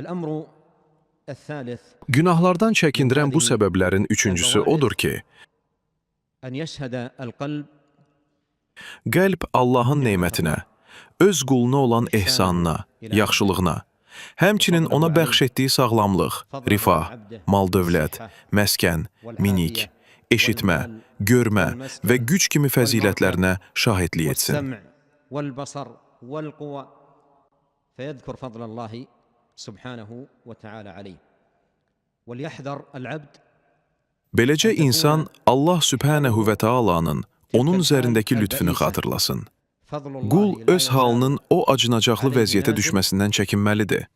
الأمر الثالث Günahlardan çəkindirən bu səbəblərin üçüncüsü odur ki, أن يشهد القلب qəlb Allahın nemətinə, öz quluna olan ehsanına, yaxşılığına, həmçinin ona bəxş etdiyi sağlamlıq, rifah, mal-dövlət, məskən, minik, eşitmə, görmə və güc kimi fəzilətlərinə şahidlik etsin. والسمع والبصر والقوة فيذكر فضل الله سبحانه وتعالى عليه وليحذر العبد. Beləcə insan Allah Sübhənəhu və Taala'nın onun üzərindəki lütfünü xatırlasın. Qul öz halının o acınacaqlı vəziyyətə düşməsindən çəkinməlidir.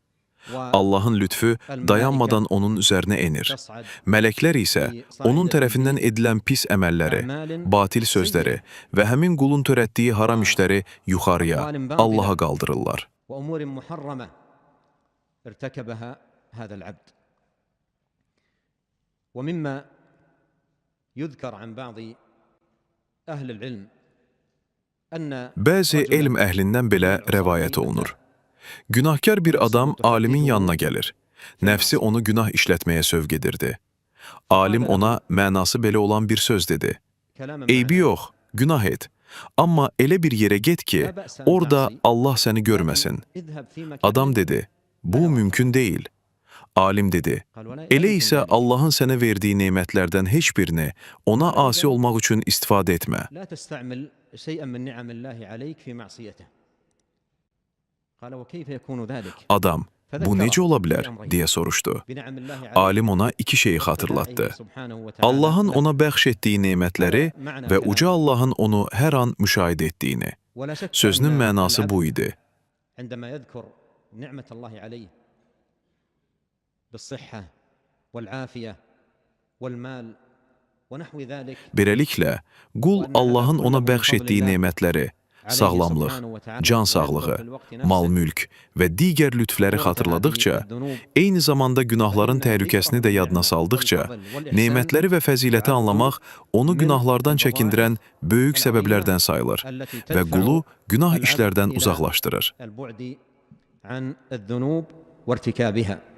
Allahın lütfü dayanmadan onun üzərinə enir. Mələklər isə onun tərəfindən edilən pis əməlləri, batil sözləri və həmin qulun törətdiyi haram işləri yuxarıya, Allaha qaldırırlar. وأمور محرمة ارتكبها هذا العبد. ومما يذكر عن بعض أهل العلم أن Bəzi elm əhlindən belə rəvayət olunur. Günahkar bir adam alimin yanına gəlir. Nəfsi onu günah işlətməyə sövq edirdi. Alim ona mənası belə olan bir söz dedi. Eybi yox, günah et. Amma elə bir yerə get ki, orada Allah səni görməsin. Adam dedi, bu mümkün deyil. Alim dedi, elə isə Allahın sənə verdiyi nemətlərdən heç birini ona asi olmaq üçün istifadə etmə. لا تستعمل شيئا من نعم الله عليك في معصيته. قال وكيف يكون ذلك؟ Adam, bu necə ola bilər, deyə soruşdu. بنعم الله عليك Alim ona iki şeyi xatırlatdı. Allahın ona bəxş etdiyi nemətləri və uca Allahın onu hər an müşahidə etdiyini. ولا شك Sözünün أن mənası العبد bu idi. عندما يذكر نعمة الله عليه بالصحة والعافية والمال ونحو ذلك. Beləliklə, qul Allahın ona bəxş etdiyi nemətləri, sağlamlıq, can sağlığı, mal-mülk və digər lütfləri xatırladıqca, eyni zamanda günahların təhlükəsini də yadına saldıqca, nemətləri və fəziləti anlamaq onu günahlardan çəkindirən böyük səbəblərdən sayılır və qulu günah işlərdən uzaqlaşdırır. البعد عن الذنوب وارتكابها.